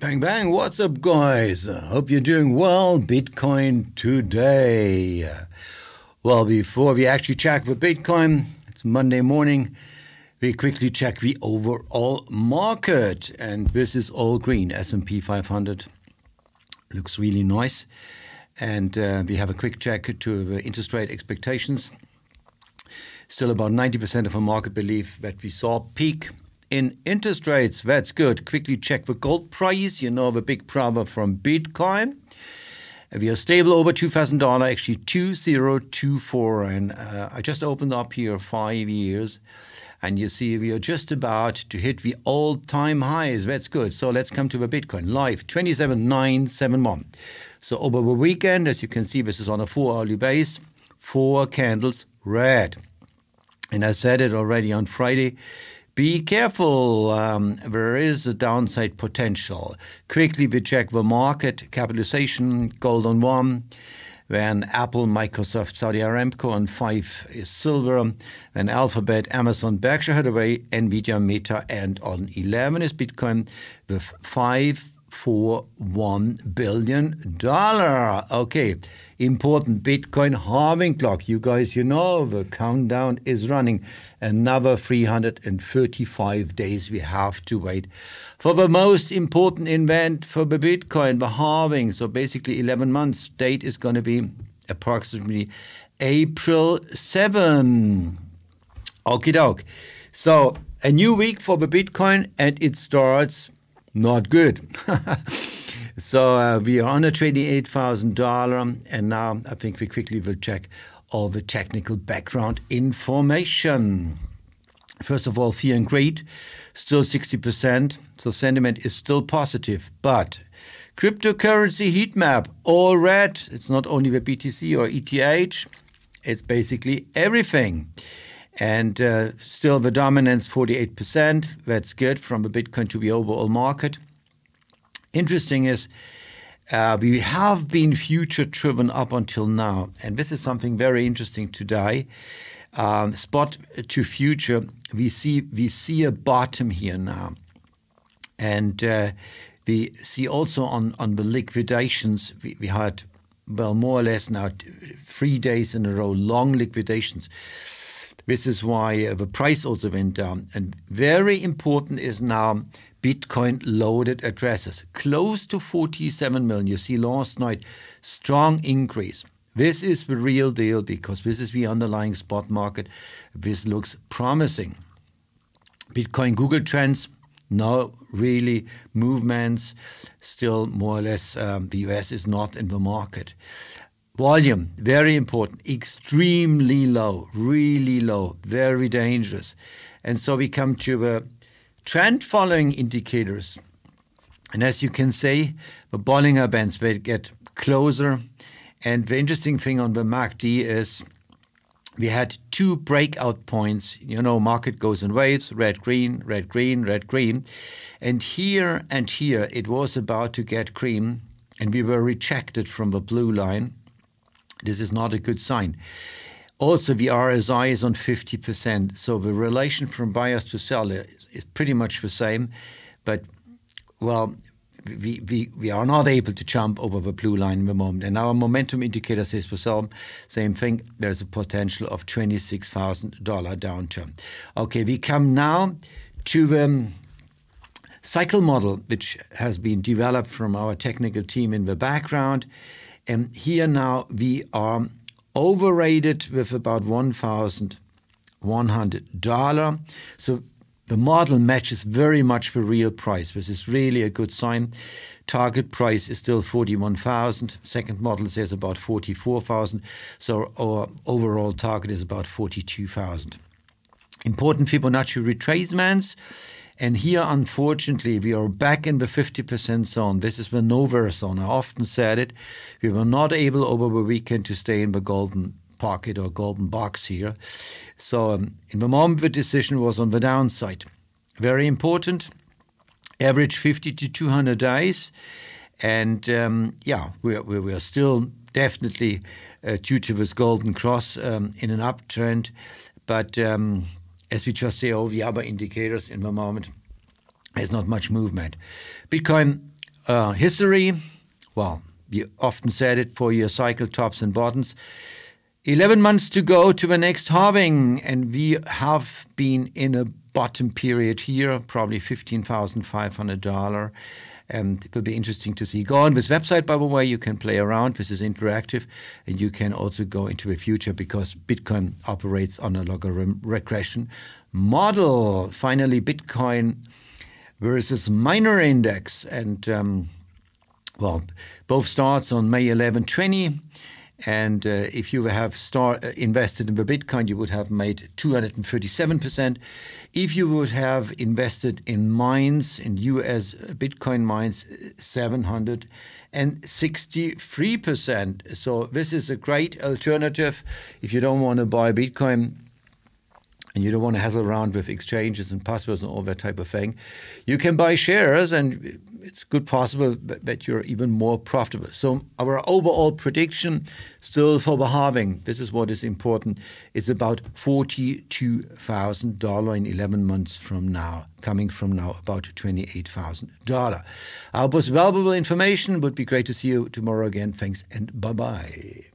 Bang, bang. What's up, guys? Hope you're doing well. Bitcoin today. Well, before we actually check the Bitcoin, it's Monday morning, we quickly check the overall market. And this is all green. S&P 500 looks really nice. And we have a quick check to the interest rate expectations. Still about 90% of the market believe that we saw peak in interest rates. That's good. Quickly check the gold price. You know, the big problem from Bitcoin. We are stable over $2,000, actually 2024. And I just opened up here 5 years. And you see we are just about to hit the all-time highs. That's good. So let's come to the Bitcoin. Live, 27,971. So over the weekend, as you can see, this is on a 4-hourly base. 4 candles red. And I said it already on Friday. Be careful, there is a downside potential. Quickly we check the market capitalization, gold on 1, then Apple, Microsoft, Saudi Aramco on 5 is silver, then Alphabet, Amazon, Berkshire Hathaway, Nvidia, Meta, and on 11 is Bitcoin with $541 billion. Okay, important Bitcoin halving clock. You guys, you know, the countdown is running. Another 335 days we have to wait for the most important event for the Bitcoin, the halving. So basically 11 months. Date is going to be approximately April 7. Okie doke. So a new week for the Bitcoin, and it starts not good. So we are under $28,000, and now I think we quickly will check all the technical background information. First of all, fear and greed, still 60%, so sentiment is still positive. But cryptocurrency heat map, all red. It's not only the BTC or ETH, it's basically everything. And still the dominance, 48%. That's good from the Bitcoin to the overall market. Interesting is we have been future driven up until now. And this is something very interesting today. Spot to future, we see a bottom here now. And we see also on the liquidations, we had, well, more or less now 3 days in a row, long liquidations. This is why the price also went down. And very important is now Bitcoin loaded addresses, close to 47 million. You see last night, strong increase. This is the real deal because this is the underlying spot market. This looks promising. Bitcoin Google trends, no really movements. Still more or less the US is not in the market. Volume, very important, extremely low, really low, very dangerous. And so we come to the trend following indicators. And as you can see, the Bollinger Bands will get closer. And the interesting thing on the MACD is we had 2 breakout points. You know, market goes in waves, red, green, red, green, red, green. And here it was about to get green, and we were rejected from the blue line. This is not a good sign. Also, the RSI is on 50%, so the relation from buyers to sellers is pretty much the same. But, well, we are not able to jump over the blue line in the moment. And our momentum indicator says for sell, same thing. There's a potential of $26,000 downturn. Okay, we come now to the cycle model, which has been developed from our technical team in the background. And here now we are overrated with about $1,100. So the model matches very much the real price. This is really a good sign. Target price is still 41,000. Second model says about 44,000. So our overall target is about 42,000. Important Fibonacci retracements. And here, unfortunately, we are back in the 50% zone. This is the nowhere zone. I often said it. We were not able over the weekend to stay in the golden pocket or golden box here. So in the moment, the decision was on the downside. Very important. Average 50 to 200 days. And yeah, we are still definitely due to this golden cross in an uptrend. But as we just say, all the other indicators in the moment, there's not much movement. Bitcoin history, well, we often said it for your cycle tops and bottoms. 11 months to go to the next halving, and we have been in a bottom period here, probably $15,500. And it will be interesting to see. Go on this website, by the way. You can play around. This is interactive. And you can also go into the future because Bitcoin operates on a logarithm regression model. Finally, Bitcoin versus miner index. And, well, both starts on May 11, 20. And if you have invested in the Bitcoin, you would have made 237%. If you would have invested in mines, in US Bitcoin mines, 763%. So this is a great alternative if you don't want to buy Bitcoin and you don't want to hassle around with exchanges and passwords and all that type of thing. You can buy shares, and it's good possible that you're even more profitable. So our overall prediction still for the halving, this is what is important, is about $42,000 in 11 months from now, coming from now about $28,000. I hope it was valuable information. Would be great to see you tomorrow again. Thanks and bye-bye.